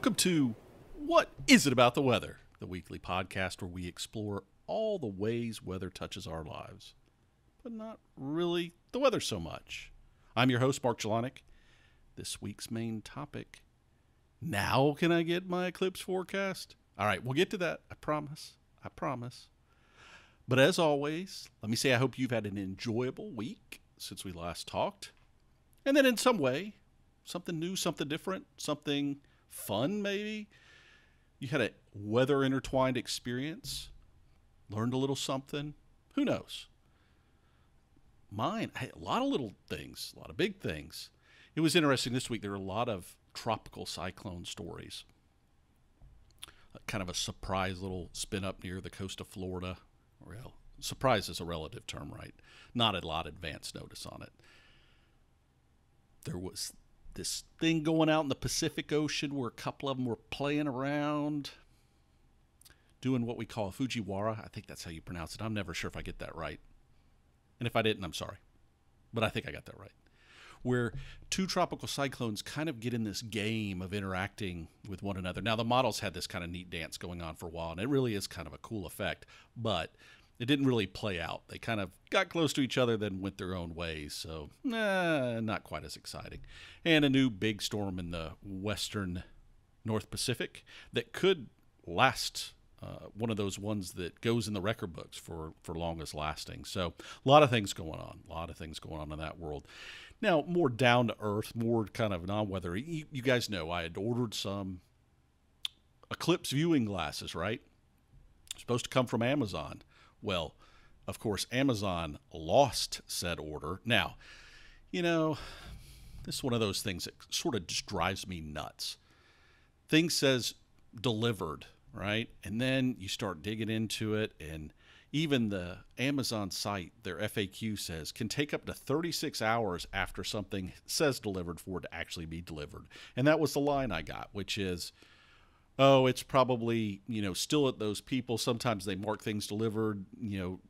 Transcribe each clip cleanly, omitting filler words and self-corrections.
Welcome to What Is It About the Weather, the weekly podcast where we explore all the ways weather touches our lives, but not really the weather so much. I'm your host, Mark Jelonic. This week's main topic, now can I get my eclipse forecast? All right, we'll get to that, I promise. But as always, let me say I hope you've had an enjoyable week since we last talked. And then in some way, something new, something different, something fun maybe. You had a weather intertwined experience, learned a little something. Who knows? Mine, a lot of little things, a lot of big things. It was interesting this week. There were a lot of tropical cyclone stories. Kind of a surprise little spin up near the coast of Florida. Well, surprise is a relative term, right? Not a lot of advance notice on it. There was this thing going out in the Pacific Ocean where a couple of them were playing around, doing what we call Fujiwara. I think that's how you pronounce it. I'm never sure if I get that right. And if I didn't, I'm sorry. But I think I got that right. Where two tropical cyclones kind of get in this game of interacting with one another. Now, the models had this kind of neat dance going on for a while, and it really is kind of a cool effect. But it didn't really play out. They kind of got close to each other, then went their own ways. So, not quite as exciting. And a new big storm in the western North Pacific that could last, one of those ones that goes in the record books for longest lasting. So, a lot of things going on. A lot of things going on in that world. Now, more down to earth, more kind of non-weather. You guys know I had ordered some Eclipse viewing glasses, right? Supposed to come from Amazon. Well, of course, Amazon lost said order. Now, you know, this is one of those things that sort of just drives me nuts. Thing says delivered, right? And then you start digging into it, and even the Amazon site, their FAQ says, can take up to 36 hours after something says delivered for it to actually be delivered. And that was the line I got, which is, oh, it's probably, still at those people. Sometimes they mark things delivered,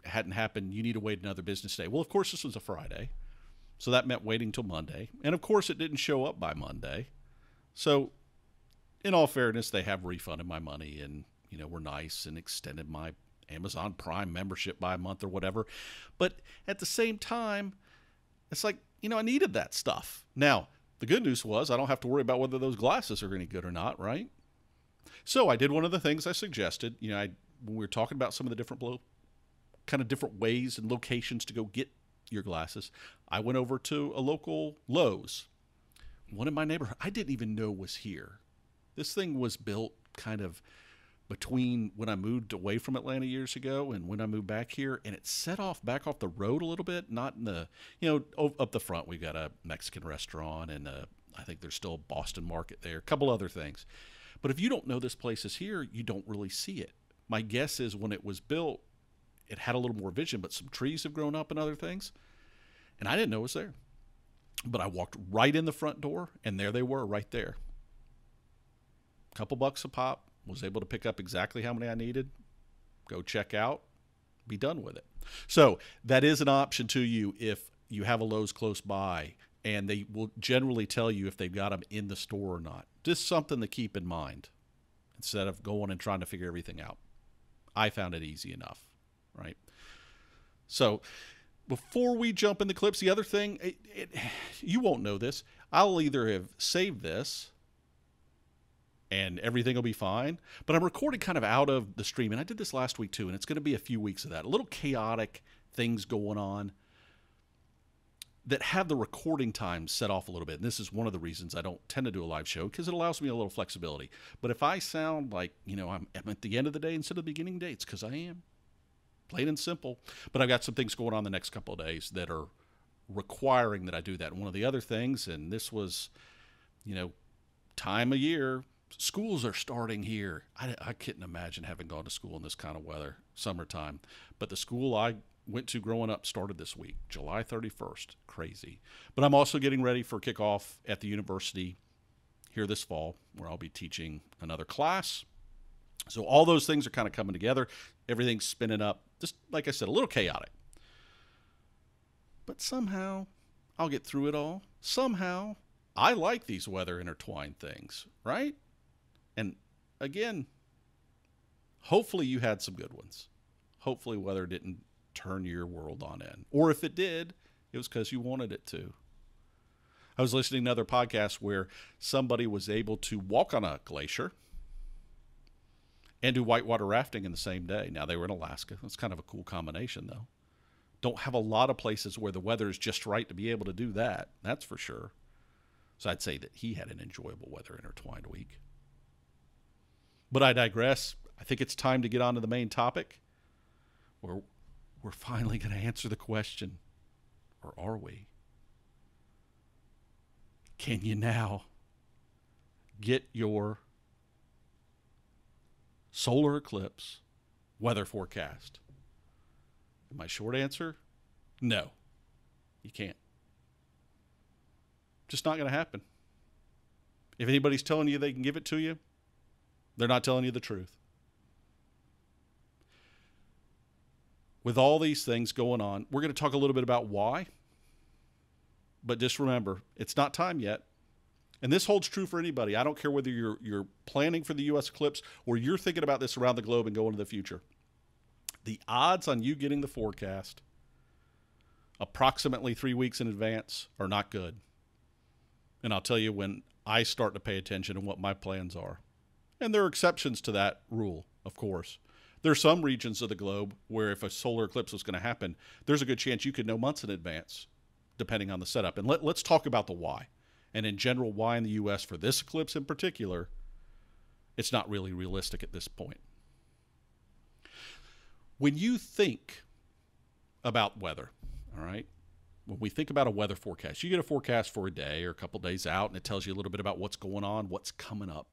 hadn't happened. You need to wait another business day. Well, of course, this was a Friday. So that meant waiting till Monday. And of course, it didn't show up by Monday. So in all fairness, they have refunded my money and, were nice and extended my Amazon Prime membership by a month or whatever. But at the same time, it's like, I needed that stuff. Now, the good news was I don't have to worry about whether those glasses are any good or not, right? So I did one of the things I suggested. When we were talking about some of the different ways and locations to go get your glasses, I went over to a local Lowe's, one in my neighborhood I didn't even know was here. This thing was built kind of between when I moved away from Atlanta years ago and when I moved back here, and it's set back off the road a little bit, not in the, up the front. We've got a Mexican restaurant and I think there's still a Boston market there, a couple other things. But if you don't know this place is here, you don't really see it. My guess is when it was built, it had a little more vision, but some trees have grown up and other things. And I didn't know it was there. But I walked right in the front door, and there they were right there. A couple bucks a pop, was able to pick up exactly how many I needed, go check out, be done with it. So that is an option to you if you have a Lowe's close by, and they will generally tell you if they've got them in the store or not. Just something to keep in mind instead of going and trying to figure everything out. I found it easy enough, right? So before we jump in the clips, the other thing, you won't know this. I'll either have saved this and everything will be fine, but I'm recording kind of out of the stream, and I did this last week too, and it's going to be a few weeks of that. A little chaotic things going on that have the recording time set off a little bit. And this is one of the reasons I don't tend to do a live show, because it allows me a little flexibility. But if I sound like, I'm at the end of the day instead of the beginning day, it's because I am. Plain and simple. But I've got some things going on the next couple of days that are requiring that I do that. And one of the other things, and this was, time of year, schools are starting here. I couldn't imagine having gone to school in this kind of weather, summertime. But the school I went to growing up started this week, July 31st. Crazy. But I'm also getting ready for kickoff at the university here this fall, where I'll be teaching another class. So all those things are kind of coming together. Everything's spinning up. Just like I said, a little chaotic. But somehow I'll get through it all. Somehow I like these weather intertwined things, right? And again, hopefully you had some good ones. Hopefully weather didn't turn your world on end. Or if it did, it was because you wanted it to. I was listening to another podcast where somebody was able to walk on a glacier and do whitewater rafting in the same day. Now, they were in Alaska. It's kind of a cool combination, though. Don't have a lot of places where the weather is just right to be able to do that. That's for sure. So I'd say that he had an enjoyable weather intertwined week. But I digress. I think it's time to get on to the main topic, where we're finally going to answer the question, or are we? Can you now get your solar eclipse weather forecast? My short answer, no, you can't. Just not going to happen. If anybody's telling you they can give it to you, they're not telling you the truth. With all these things going on, we're going to talk a little bit about why. But just remember, it's not time yet. And this holds true for anybody. I don't care whether you're planning for the U.S. eclipse or you're thinking about this around the globe and going to the future. The odds on you getting the forecast approximately 3 weeks in advance are not good. And I'll tell you when I start to pay attention and what my plans are. And there are exceptions to that rule, of course. There are some regions of the globe where if a solar eclipse was going to happen, there's a good chance you could know months in advance, depending on the setup. And let's talk about the why. And in general, why in the U.S. for this eclipse in particular, it's not really realistic at this point. When you think about weather, all right, when we think about a weather forecast, you get a forecast for a day or a couple days out, and it tells you a little bit about what's going on, what's coming up.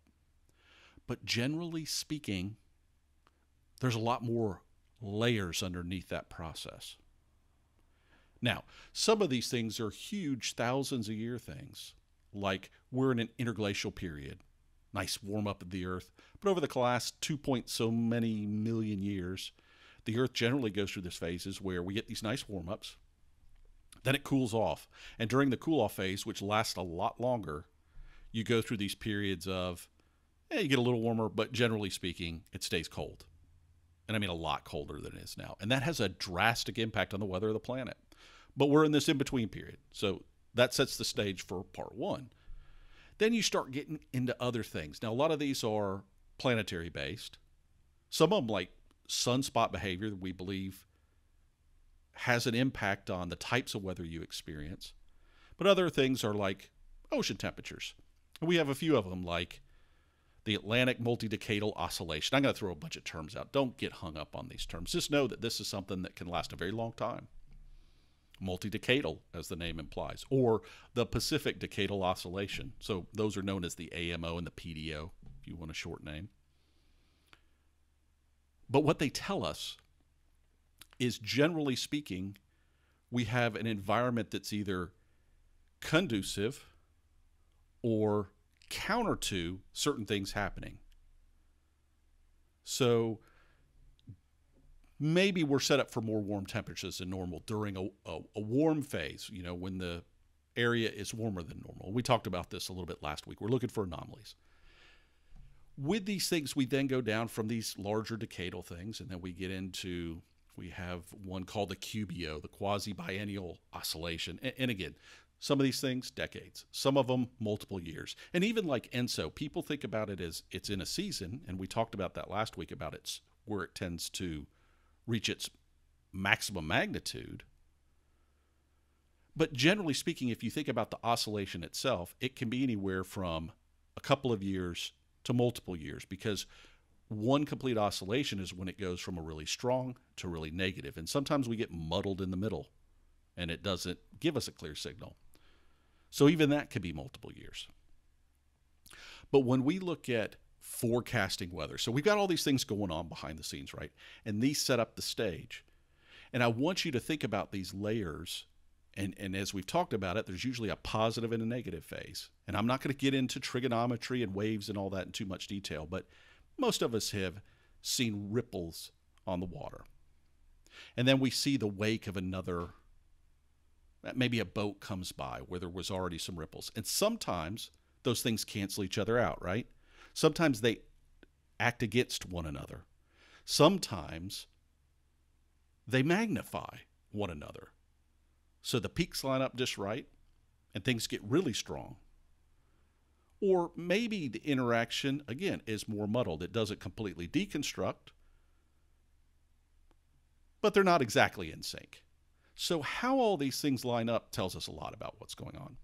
But generally speaking, there's a lot more layers underneath that process. Now, some of these things are huge thousands of year things, like we're in an interglacial period, nice warm up of the Earth. But over the last 2 point so many million years, the Earth generally goes through these phases where we get these nice warm ups, then it cools off. And during the cool off phase, which lasts a lot longer, you go through these periods of, you get a little warmer, but generally speaking, it stays cold. And I mean a lot colder than it is now. And that has a drastic impact on the weather of the planet. But we're in this in-between period. So that sets the stage for part one. Then you start getting into other things. Now, a lot of these are planetary based. Some of them, like sunspot behavior, that we believe has an impact on the types of weather you experience. But other things are like ocean temperatures. And we have a few of them, like the Atlantic multidecadal oscillation. I'm going to throw a bunch of terms out. Don't get hung up on these terms. Just know that this is something that can last a very long time. Multidecadal, as the name implies, or the Pacific Decadal Oscillation. So those are known as the AMO and the PDO, if you want a short name. But what they tell us is, generally speaking, we have an environment that's either conducive or counter to certain things happening. So maybe we're set up for more warm temperatures than normal during a warm phase, when the area is warmer than normal. We talked about this a little bit last week. We're looking for anomalies. With these things, we then go down from these larger decadal things, and then we get into, we have one called the QBO, the quasi-biennial oscillation. And again, some of these things, decades. Some of them, multiple years. And even like ENSO, people think about it as it's in a season, and we talked about that last week about it's where it tends to reach its maximum magnitude. But generally speaking, if you think about the oscillation itself, it can be anywhere from a couple of years to multiple years, because one complete oscillation is when it goes from a really strong to really negative. And sometimes we get muddled in the middle, and it doesn't give us a clear signal. So even that could be multiple years. But when we look at forecasting weather, so we've got all these things going on behind the scenes, right? And these set up the stage. And I want you to think about these layers. And as we've talked about it, there's usually a positive and a negative phase. And I'm not going to get into trigonometry and waves and all that in too much detail, but most of us have seen ripples on the water. And then we see the wake of another, maybe a boat comes by where there was already some ripples. And sometimes those things cancel each other out, right? Sometimes they act against one another. Sometimes they magnify one another. So the peaks line up just right and things get really strong. Or maybe the interaction, again, is more muddled. It doesn't completely deconstruct, but they're not exactly in sync. So how all these things line up tells us a lot about what's going on.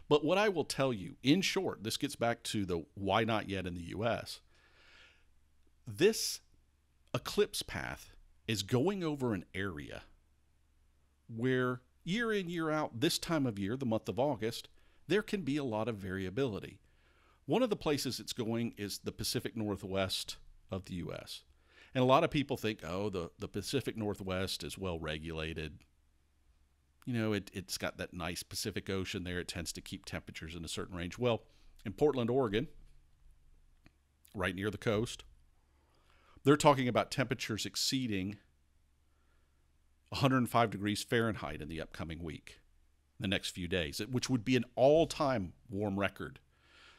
But what I will tell you, in short, this gets back to the why not yet in the US. This eclipse path is going over an area where year in, year out, this time of year, the month of August, there can be a lot of variability. One of the places it's going is the Pacific Northwest of the U.S. And a lot of people think, oh, the Pacific Northwest is well regulated. You know, it's got that nice Pacific Ocean there. It tends to keep temperatures in a certain range. Well, in Portland, Oregon, right near the coast, they're talking about temperatures exceeding 105 degrees Fahrenheit in the upcoming week, the next few days, which would be an all-time warm record.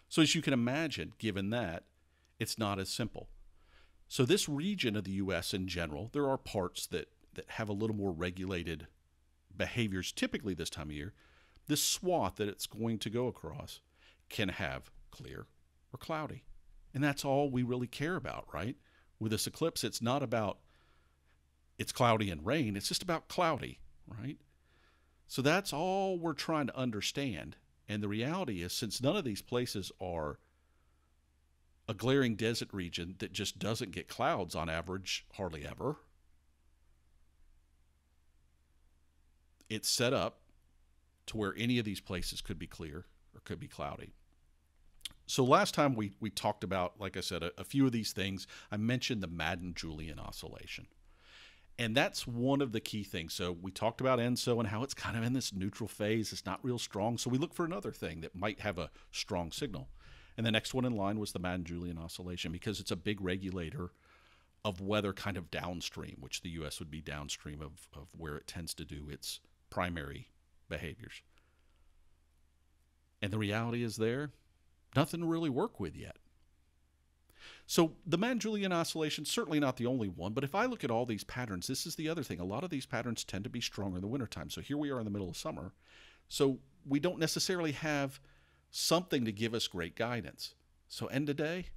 So as you can imagine, given that, it's not as simple. So this region of the U.S. in general, there are parts that have a little more regulated behaviors typically this time of year. This swath that it's going to go across can have clear or cloudy. And that's all we really care about, right? With this eclipse, it's not about it's cloudy and rain. It's just about cloudy, right? So that's all we're trying to understand. And the reality is, since none of these places are a glaring desert region that just doesn't get clouds on average hardly ever, it's set up to where any of these places could be clear or could be cloudy. So last time we talked about, like I said, a few of these things. I mentioned the Madden-Julian oscillation. And that's one of the key things. So we talked about ENSO and how it's kind of in this neutral phase. It's not real strong. So we look for another thing that might have a strong signal. And the next one in line was the Madden-Julian oscillation, because it's a big regulator of weather kind of downstream, which the U.S. would be downstream of where it tends to do its primary behaviors. And the reality is there, nothing to really work with yet. So the Madden-Julian oscillation, certainly not the only one, but if I look at all these patterns, this is the other thing. A lot of these patterns tend to be stronger in the wintertime. So here we are in the middle of summer. So we don't necessarily have something to give us great guidance. So end of day,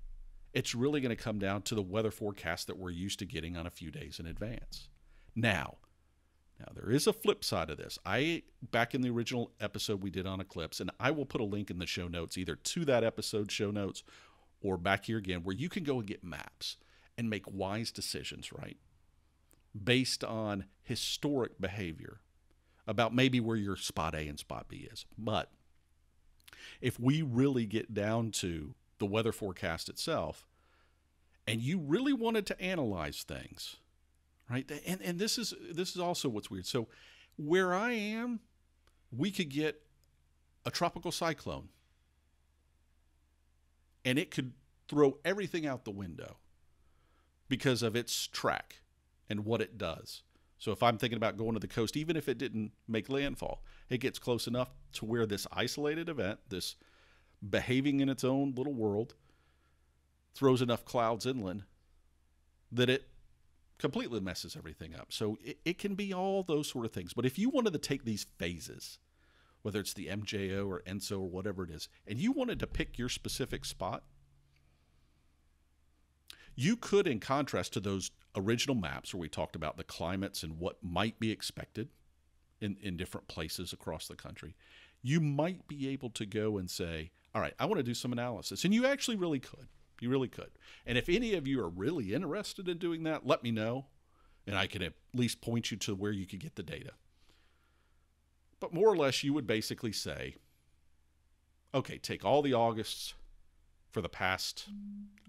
it's really going to come down to the weather forecast that we're used to getting on a few days in advance. Now there is a flip side of this. Back in the original episode we did on Eclipse, and I will put a link in the show notes, either to that episode show notes or back here again, where you can go and get maps and make wise decisions, right? Based on historic behavior about maybe where your spot A and spot B is. But if we really get down to the weather forecast itself, and you really wanted to analyze things, right? And this is also what's weird. So where I am, we could get a tropical cyclone, and it could throw everything out the window because of its track and what it does. So if I'm thinking about going to the coast, even if it didn't make landfall, it gets close enough to where this isolated event, this behaving in its own little world, throws enough clouds inland that it completely messes everything up. So it can be all those sort of things. But if you wanted to take these phases, whether it's the MJO or ENSO or whatever it is, and you wanted to pick your specific spot, you could, in contrast to those original maps where we talked about the climates and what might be expected in different places across the country, you might be able to go and say, all right, I want to do some analysis. And you actually really could. You really could. And if any of you are really interested in doing that, let me know, and I can at least point you to where you could get the data. But more or less, you would basically say, okay, take all the Augusts for the past,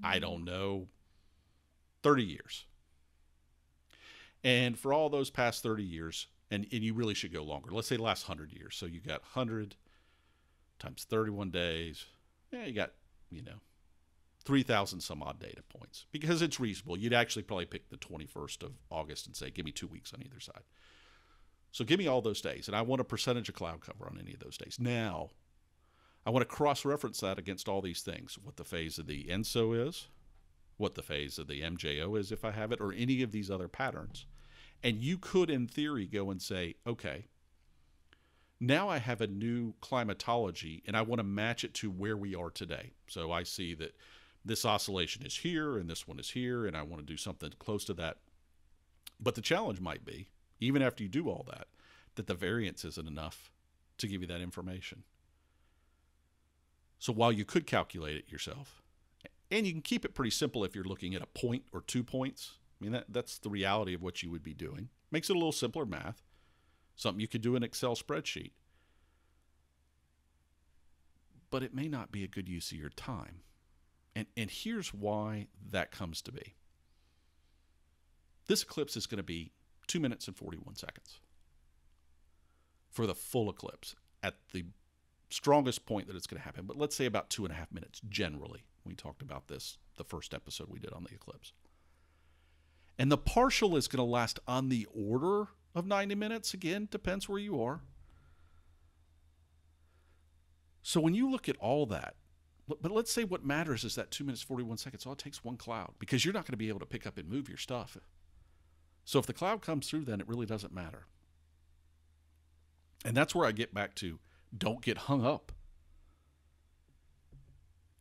I don't know, 30 years. And for all those past 30 years, and you really should go longer. Let's say the last 100 years. So you got 100 times 31 days. Yeah, you got, 3,000 some odd data points. Because it's reasonable. You'd actually probably pick the 21st of August and say, give me 2 weeks on either side. So give me all those days. And I want a percentage of cloud cover on any of those days. Now, I want to cross-reference that against all these things, what the phase of the ENSO is, what the phase of the MJO is if I have it, or any of these other patterns. And you could, in theory, go and say, okay, now I have a new climatology, and I want to match it to where we are today. So I see that this oscillation is here, and this one is here, and I want to do something close to that. But the challenge might be, even after you do all that, that the variance isn't enough to give you that information. So while you could calculate it yourself, and you can keep it pretty simple if you're looking at a point or 2 points. I mean, that's the reality of what you would be doing. Makes it a little simpler math. Something you could do in an Excel spreadsheet. But it may not be a good use of your time. And here's why that comes to be. This eclipse is going to be 2 minutes and 41 seconds for the full eclipse at the strongest point that it's going to happen. But let's say about 2.5 minutes generally. We talked about this the first episode we did on the eclipse. And the partial is going to last on the order of 90 minutes. Again, depends where you are. So when you look at all that, but let's say what matters is that 2 minutes, 41 seconds, all it takes one cloud, because you're not going to be able to pick up and move your stuff. So if the cloud comes through, then it really doesn't matter. And that's where I get back to, don't get hung up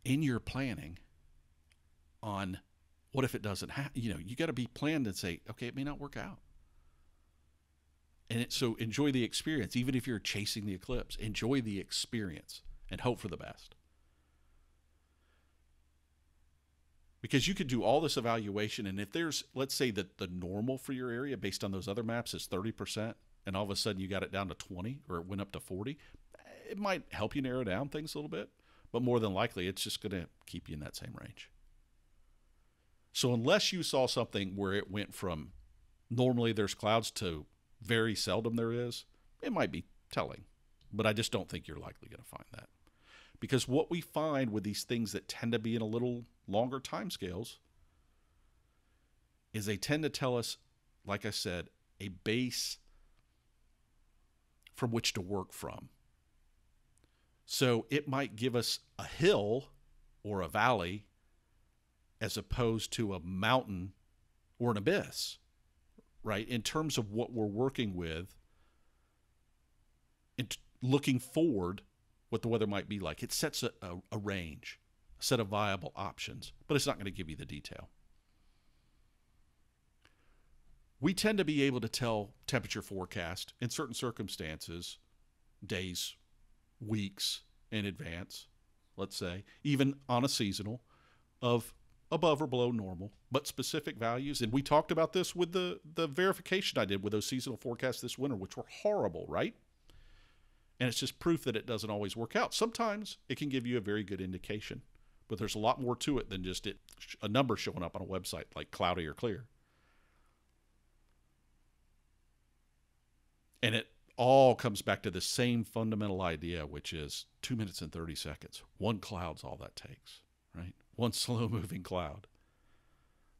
in your planning on what if it doesn't happen. You know, you got to be planned and say, okay, it may not work out. And so enjoy the experience. Even if you're chasing the eclipse, enjoy the experience and hope for the best. Because you could do all this evaluation, and if there's, let's say that the normal for your area based on those other maps is 30%, and all of a sudden you got it down to 20, or it went up to 40, it might help you narrow down things a little bit, but more than likely it's just going to keep you in that same range. So unless you saw something where it went from normally there's clouds to very seldom there is, it might be telling, but I just don't think you're likely going to find that. Because what we find with these things that tend to be in a little longer time scales is they tend to tell us, like I said, a base from which to work from. So it might give us a hill or a valley as opposed to a mountain or an abyss, right? In terms of what we're working with and looking forward, what the weather might be like. It sets a range, a set of viable options, but it's not going to give you the detail. We tend to be able to tell temperature forecast in certain circumstances, days, weeks in advance, let's say, even on a seasonal, of above or below normal, but specific values. And we talked about this with the verification I did with those seasonal forecasts this winter, which were horrible, right? And it's just proof that it doesn't always work out. Sometimes it can give you a very good indication, but there's a lot more to it than just a number showing up on a website like cloudy or clear. And it all comes back to the same fundamental idea, which is 2 minutes and 30 seconds. One cloud's all that takes, right? One slow moving cloud.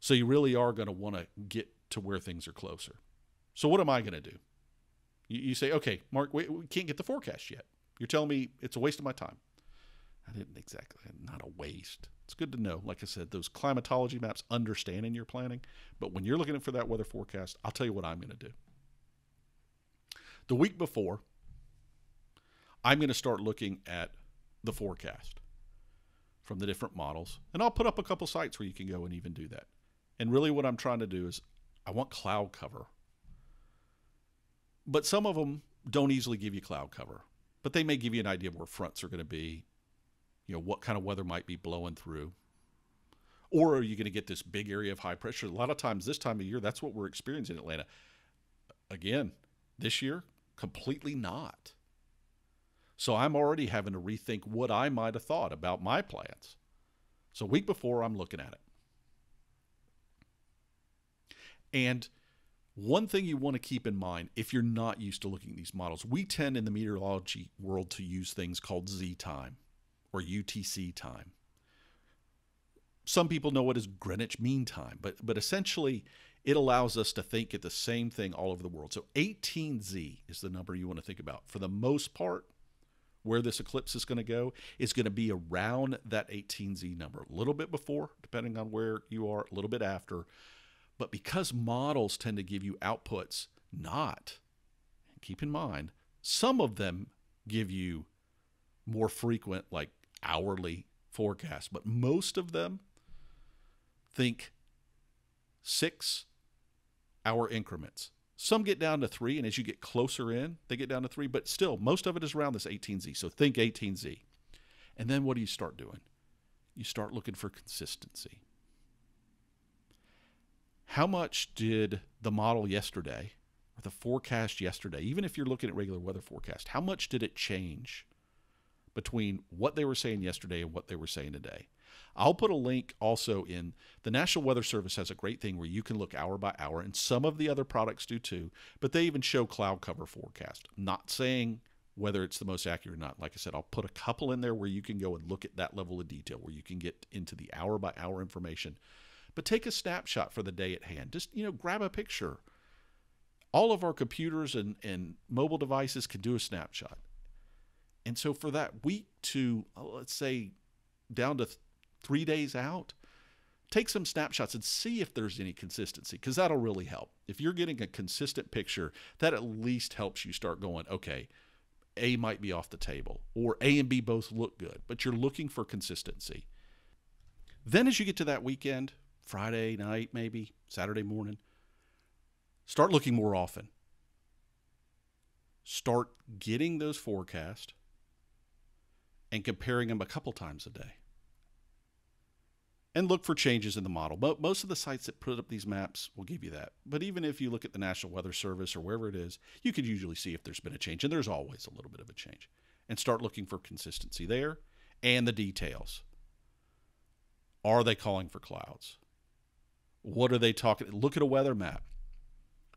So you really are going to want to get to where things are closer. So what am I going to do? You say, okay, Mark, we can't get the forecast yet. You're telling me it's a waste of my time. I didn't exactly, not a waste. It's good to know, like I said, those climatology maps, understanding your planning. But when you're looking for that weather forecast, I'll tell you what I'm going to do. The week before, I'm going to start looking at the forecast from the different models. And I'll put up a couple sites where you can go and even do that. And really what I'm trying to do is I want cloud cover. But some of them don't easily give you cloud cover. But they may give you an idea of where fronts are going to be, you know, what kind of weather might be blowing through. Or are you going to get this big area of high pressure? A lot of times this time of year, that's what we're experiencing in Atlanta. Again, this year, completely not. So I'm already having to rethink what I might have thought about my plans. So a week before, I'm looking at it. And one thing you want to keep in mind, if you're not used to looking at these models, we tend in the meteorology world to use things called Z time or UTC time. Some people know it as Greenwich Mean Time, but essentially it allows us to think at the same thing all over the world. So 18Z is the number you want to think about. For the most part, where this eclipse is going to go is going to be around that 18Z number, a little bit before, depending on where you are, a little bit after. But because models tend to give you outputs, keep in mind, some of them give you more frequent, like hourly forecasts, but most of them think 6-hour increments. Some get down to 3, and as you get closer in, they get down to 3, but still, most of it is around this 18Z. So think 18Z. And then what do you start doing? You start looking for consistency. How much did the model yesterday, or the forecast yesterday, even if you're looking at regular weather forecast, how much did it change between what they were saying yesterday and what they were saying today? I'll put a link also in the National Weather Service has a great thing where you can look hour by hour, and some of the other products do too, but they even show cloud cover forecast. I'm not saying whether it's the most accurate or not. Like I said, I'll put a couple in there where you can go and look at that level of detail, where you can get into the hour by hour information. But take a snapshot for the day at hand. Just, grab a picture. All of our computers and mobile devices can do a snapshot. And so for that week to, let's say, down to 3 days out, take some snapshots and see if there's any consistency, because that'll really help. If you're getting a consistent picture, that at least helps you start going, okay, A might be off the table, or A and B both look good, but you're looking for consistency. Then as you get to that weekend, Friday night maybe, Saturday morning, start looking more often. Start getting those forecasts and comparing them a couple times a day. And look for changes in the model. But most of the sites that put up these maps will give you that. But even if you look at the National Weather Service or wherever it is, you could usually see if there's been a change. And there's always a little bit of a change. And start looking for consistency there and the details. Are they calling for clouds? What are they talking? Look at a weather map.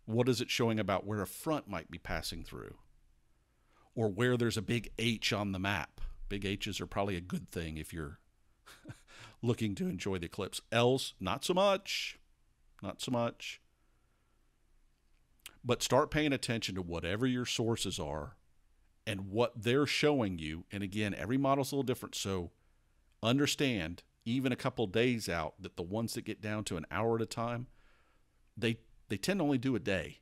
What is it showing about where a front might be passing through? Or where there's a big H on the map. Big H's are probably a good thing if you're looking to enjoy the eclipse. L's, not so much. Not so much. But start paying attention to whatever your sources are and what they're showing you. And again, every model's a little different. So understand, even a couple days out, that the ones that get down to an hour at a time, they tend to only do a day.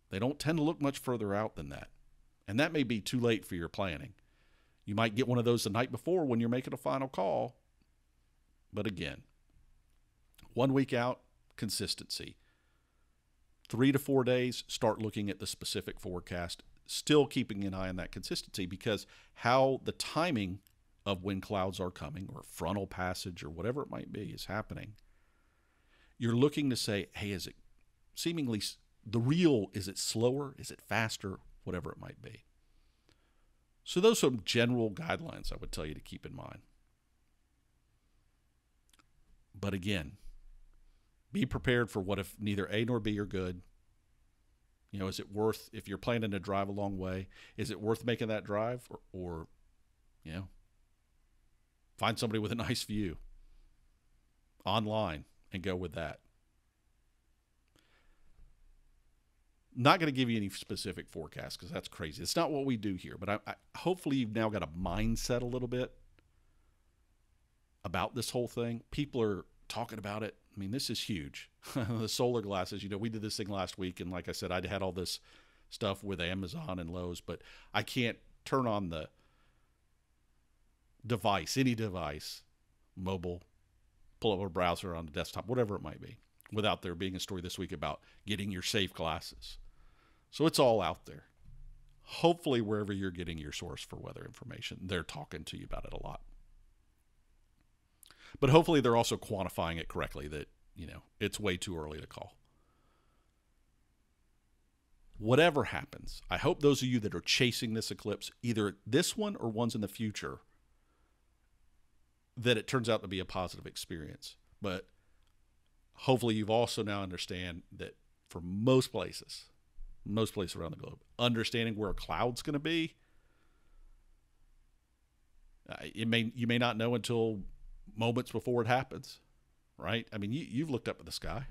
They don't tend to look much further out than that. And that may be too late for your planning. You might get one of those the night before when you're making a final call. But again, 1 week out, consistency. 3 to 4 days, start looking at the specific forecast, still keeping an eye on that consistency, because how the timing of when clouds are coming or frontal passage or whatever it might be is happening, you're looking to say, hey, is it seemingly is it slower? Is it faster? Whatever it might be. So those are some general guidelines I would tell you to keep in mind. But again, be prepared for what if neither A nor B are good. Is it worth, if you're planning to drive a long way, is it worth making that drive or find somebody with a nice view online and go with that. Not going to give you any specific forecast because that's crazy. It's not what we do here, but I hopefully you've now got a mindset a little bit about this whole thing. People are talking about it. I mean, this is huge. The solar glasses, we did this thing last week, and like I said, I'd had all this stuff with Amazon and Lowe's, but I can't turn on the device, any device, mobile, pull up a browser on the desktop, whatever it might be, without there being a story this week about getting your safe glasses. So it's all out there. Hopefully, wherever you're getting your source for weather information, they're talking to you about it a lot. But hopefully they're also quantifying it correctly that, it's way too early to call. Whatever happens, I hope those of you that are chasing this eclipse, either this one or ones in the future, that it turns out to be a positive experience. But hopefully you've also now understand that for most places around the globe, understanding where a cloud's going to be, you may not know until moments before it happens, right? I mean, you've looked up at the sky.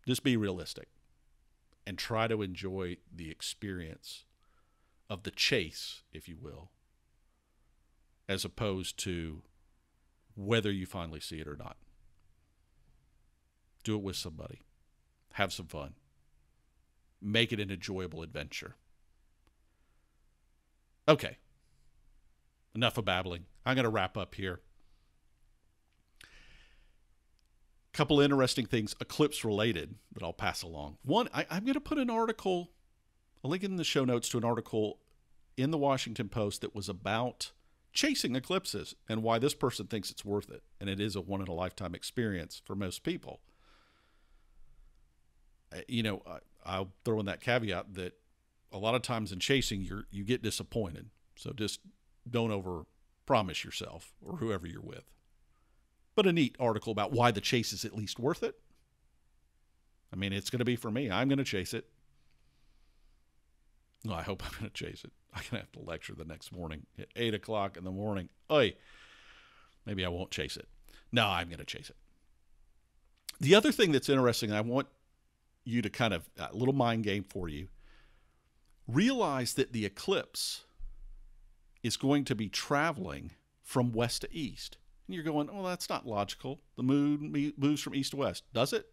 Just be realistic and try to enjoy the experience of the chase, if you will, as opposed to whether you finally see it or not. Do it with somebody. Have some fun. Make it an enjoyable adventure. Okay. Enough of babbling. I'm going to wrap up here. Couple interesting things, Eclipse related, that I'll pass along. One, I'm going to put a link in the show notes to an article in the Washington Post that was about chasing eclipses and why this person thinks it's worth it. And it is a one-in-a-lifetime experience for most people. I'll throw in that caveat that a lot of times in chasing, you get disappointed. So just don't over-promise yourself or whoever you're with. But a neat article about why the chase is at least worth it. I mean, it's going to be for me. I'm going to chase it. No, I hope I'm going to chase it. I'm going to have to lecture the next morning at 8 o'clock in the morning. Oi, maybe I won't chase it. No, I'm going to chase it. The other thing that's interesting, I want you to kind of, a little mind game for you, realize that the eclipse is going to be traveling from west to east. And you're going, oh, that's not logical. The moon moves from east to west. Does it?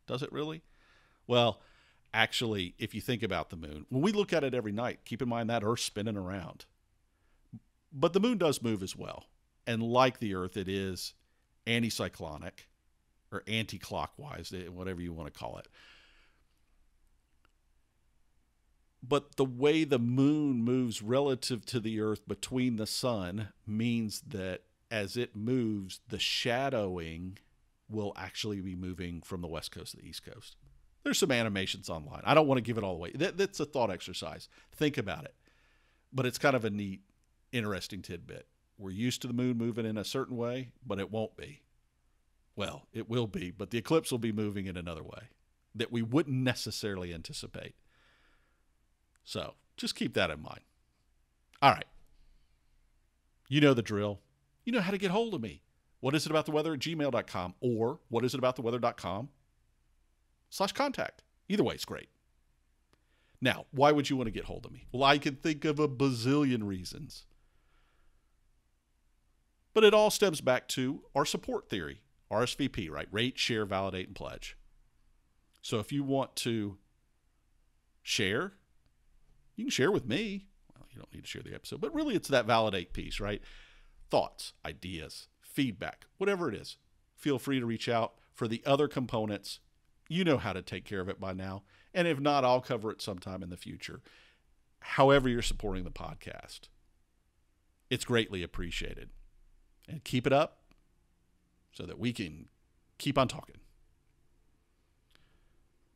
Does it really? Well, actually, if you think about the moon, when we look at it every night, keep in mind that Earth's spinning around. But the moon does move as well. And like the Earth, it is anticyclonic or anti-clockwise, whatever you want to call it. But the way the moon moves relative to the Earth between the sun means that as it moves, the shadowing will actually be moving from the west coast to the east coast. There's some animations online. I don't want to give it all away. That's a thought exercise. Think about it. But it's kind of a neat, interesting tidbit. We're used to the moon moving in a certain way, but it won't be. Well, it will be, but the eclipse will be moving in another way that we wouldn't necessarily anticipate. So just keep that in mind. All right. You know the drill. You know how to get hold of me. whatisabouttheweather@gmail.com or whatisabouttheweather.com/contact. Either way, it's great. Now, why would you want to get hold of me? Well, I can think of a bazillion reasons. But it all stems back to our support theory, RSVP, right? Rate, share, validate, and pledge. So if you want to share, you can share with me. Well, you don't need to share the episode, but really it's that validate piece, right? Thoughts, ideas, feedback, whatever it is. Feel free to reach out. For the other components, you know how to take care of it by now. And if not, I'll cover it sometime in the future. However you're supporting the podcast, it's greatly appreciated. And keep it up so that we can keep on talking.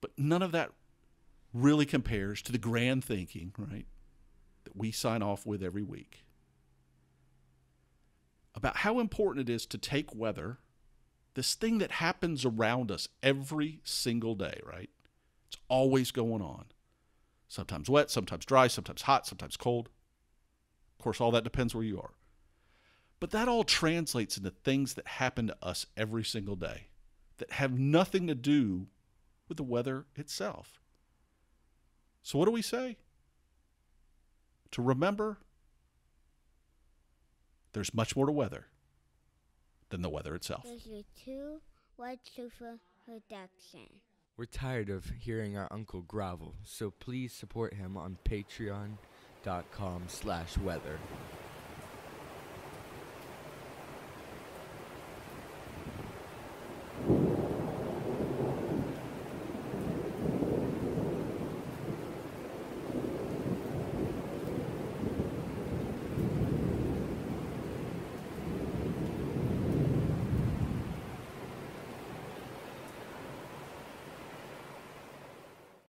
But none of that really compares to the grand thinking, right, that we sign off with every week about how important it is to take weather, this thing that happens around us every single day, right? It's always going on. Sometimes wet, sometimes dry, sometimes hot, sometimes cold. Of course, all that depends where you are. But that all translates into things that happen to us every single day that have nothing to do with the weather itself. So what do we say? To remember, there's much more to weather than the weather itself. There's a 2 White Sofa production. We're tired of hearing our uncle grovel, so please support him on patreon.com/weather.